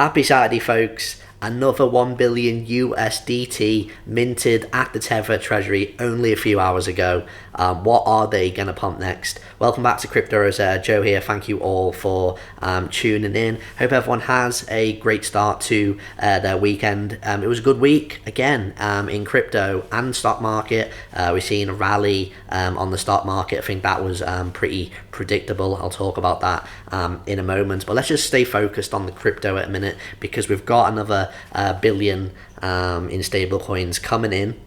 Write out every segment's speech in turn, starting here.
Happy Saturday, folks. Another 1 billion USDT minted at the Tether Treasury only a few hours ago. What are they going to pump next? Welcome back to Crypto Rosetta. Joe here. Thank you all for tuning in. Hope everyone has a great start to their weekend. It was a good week again in crypto and stock market. We've seen a rally on the stock market. I think that was pretty predictable. I'll talk about that in a moment. But let's just stay focused on the crypto at a minute, because we've got another billion in stable coins coming in.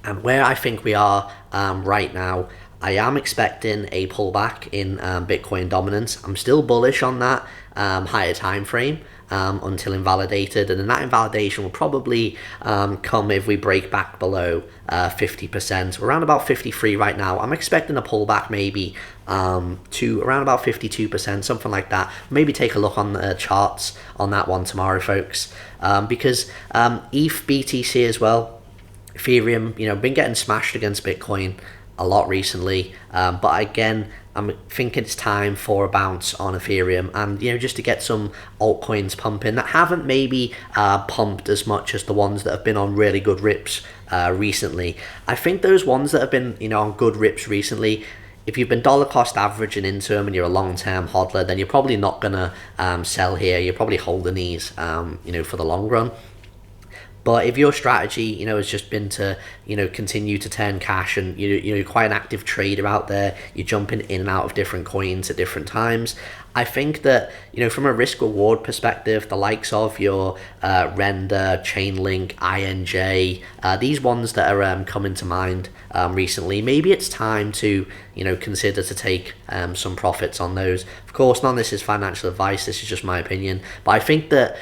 And where I think we are right now, I am expecting a pullback in Bitcoin dominance. I'm still bullish on that higher time frame until invalidated, and then that invalidation will probably come if we break back below 50%. We're around about 53 right now. I'm expecting a pullback maybe to around about 52%, something like that. Maybe take a look on the charts on that one tomorrow, folks, because ETH, BTC as well, Ethereum, been getting smashed against Bitcoin a lot recently, but again, I'm thinking it's time for a bounce on Ethereum, and just to get some altcoins pumping that haven't maybe pumped as much as the ones that have been on really good rips recently. I think those ones that have been on good rips recently, if you've been dollar cost averaging into them and you're a long-term hodler, then you're probably not gonna sell here. You're probably holding these for the long run. But if your strategy, has just been to, continue to turn cash, and you're quite an active trader out there, you're jumping in and out of different coins at different times, I think that, from a risk reward perspective, the likes of your Render, Chainlink, INJ, these ones that are coming to mind recently, maybe it's time to, consider to take some profits on those. Of course, none of this is financial advice. This is just my opinion. But I think that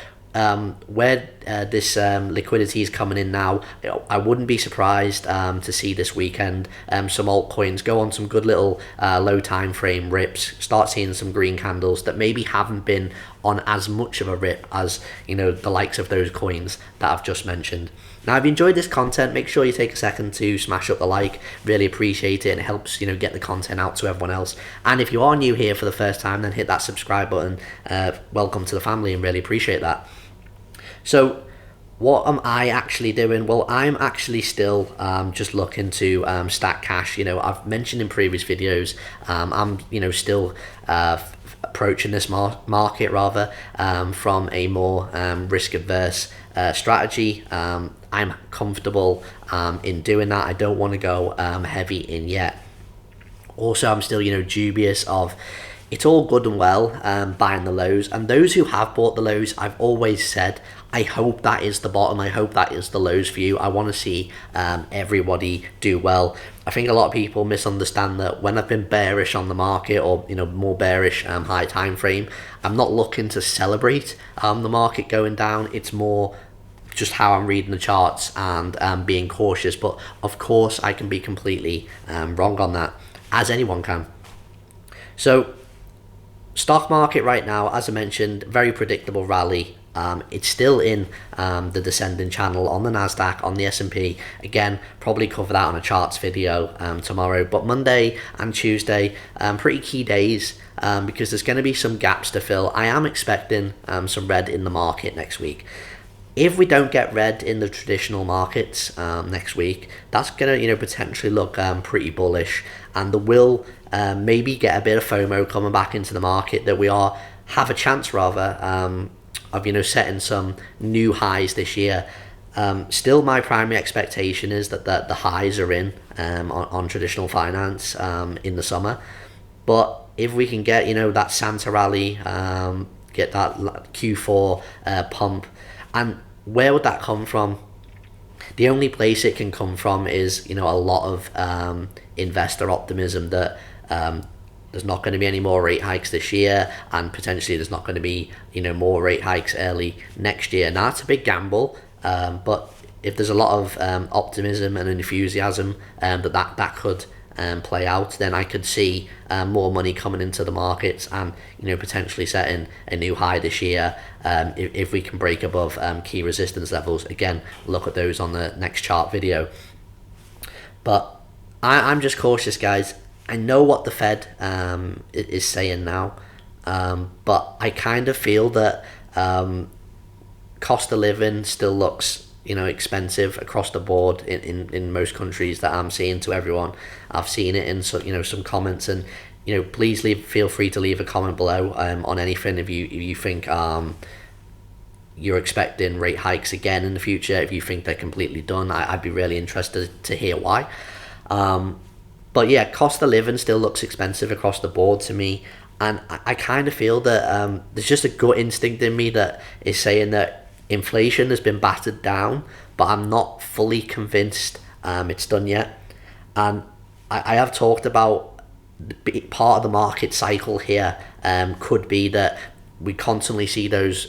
where this liquidity is coming in now, I wouldn't be surprised to see this weekend some altcoins go on some good little low time frame rips, start seeing some green candles that maybe haven't been on as much of a rip as the likes of those coins that I've just mentioned. Now, if you enjoyed this content, make sure you take a second to smash up the like. Really appreciate it, and it helps get the content out to everyone else. And if you are new here for the first time, then hit that subscribe button. Welcome to the family, and really appreciate that. So what am I actually doing? Well, I'm actually still just looking to stack cash. I've mentioned in previous videos, I'm still approaching this market rather from a more risk adverse strategy. I'm comfortable in doing that. I don't want to go heavy in yet. Also, I'm still dubious of, it's all good and well buying the lows, and those who have bought the lows, I've always said, I hope that is the bottom. I hope that is the lows for you. I want to see everybody do well. I think a lot of people misunderstand that when I've been bearish on the market, or more bearish high time frame, I'm not looking to celebrate the market going down. It's more just how I'm reading the charts and being cautious. But of course, I can be completely wrong on that, as anyone can. So stock market right now, as I mentioned, very predictable rally. It's still in the descending channel on the NASDAQ, on the S&P. Again, probably cover that on a charts video tomorrow. But Monday and Tuesday, pretty key days because there's going to be some gaps to fill. I am expecting some red in the market next week. If we don't get red in the traditional markets next week, that's going to potentially look pretty bullish, and there will maybe get a bit of FOMO coming back into the market, that we have a chance rather of setting some new highs this year. Still, my primary expectation is that the highs are in on traditional finance in the summer. But if we can get that Santa rally, get that Q4 pump, and where would that come from? The only place it can come from is a lot of investor optimism that there's not going to be any more rate hikes this year, and potentially there's not going to be more rate hikes early next year. Now, that's a big gamble, but if there's a lot of optimism and enthusiasm that could play out, then I could see more money coming into the markets, and potentially setting a new high this year if we can break above key resistance levels. Again, look at those on the next chart video. But I'm just cautious, guys. I know what the Fed is saying now, but I kind of feel that cost of living still looks, expensive across the board in most countries that I'm seeing. To everyone, I've seen it in some comments, and please feel free to leave a comment below on anything if you think you're expecting rate hikes again in the future. If you think they're completely done, I'd be really interested to hear why. But yeah, cost of living still looks expensive across the board to me, and I kind of feel that there's just a gut instinct in me that is saying that inflation has been battered down, but I'm not fully convinced it's done yet. And I have talked about part of the market cycle here could be that we constantly see those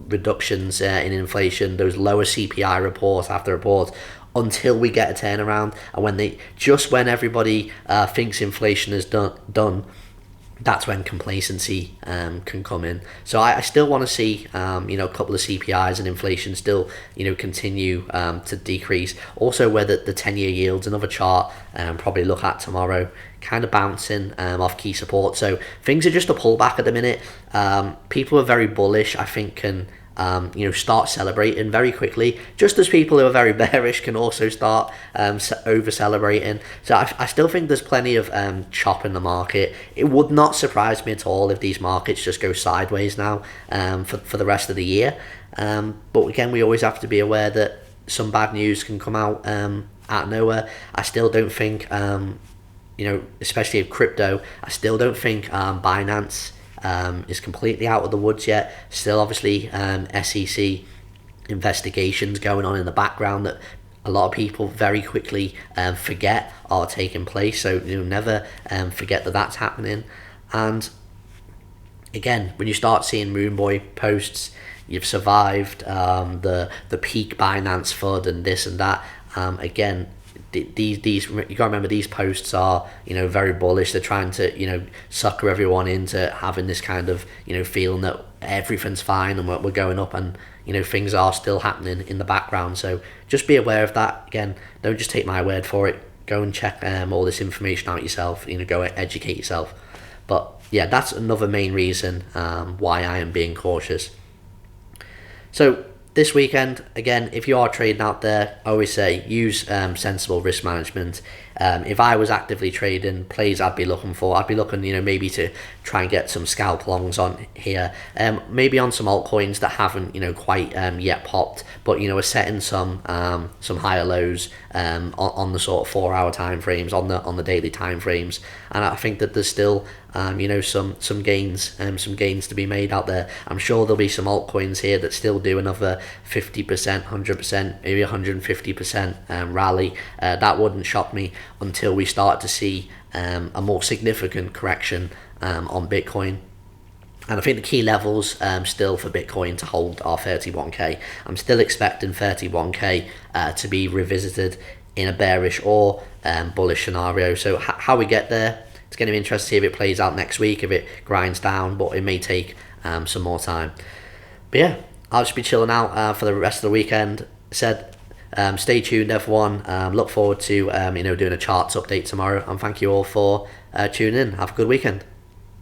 reductions in inflation, those lower CPI reports after reports, until we get a turnaround. And when everybody thinks inflation is done, that's when complacency can come in. So I still want to see a couple of CPIs and inflation still continue to decrease. Also, whether the 10-year yields, another chart probably look at tomorrow, kind of bouncing off key support. So things are just a pullback at the minute. People are very bullish, I think, can start celebrating very quickly, just as people who are very bearish can also start over celebrating. So I still think there's plenty of chop in the market. It would not surprise me at all if these markets just go sideways now for the rest of the year. But again, we always have to be aware that some bad news can come out of nowhere. I still don't think, especially of crypto, I still don't think Binance is completely out of the woods yet. Still, obviously, SEC investigations going on in the background that a lot of people very quickly forget are taking place. So never forget that that's happening. And again, when you start seeing Moonboy posts, you've survived the peak Binance FUD and this and that. Again, these you gotta remember, these posts are very bullish. They're trying to sucker everyone into having this kind of feeling that everything's fine and we're going up, and things are still happening in the background. So just be aware of that. Again, don't just take my word for it. Go and check all this information out yourself. Go and educate yourself. But yeah, that's another main reason why I am being cautious. So this weekend, again, if you are trading out there, I always say use sensible risk management. If I was actively trading, plays I'd be looking maybe to try and get some scalp longs on here, maybe on some altcoins that haven't quite yet popped, but are setting some higher lows on the sort of 4-hour time frames, on the daily time frames. And I think that there's still some gains to be made out there. I'm sure there'll be some altcoins here that still do another 50%, 100%, maybe 150% rally. That wouldn't shock me until we start to see a more significant correction on Bitcoin. And I think the key levels still for Bitcoin to hold are 31k. I'm still expecting 31k to be revisited in a bearish or bullish scenario. So how we get there, it's going to be interesting to see if it plays out next week, if it grinds down, but it may take some more time. But yeah, I'll just be chilling out for the rest of the weekend. Stay tuned, everyone. Look forward to doing a charts update tomorrow, and thank you all for tuning in. Have a good weekend.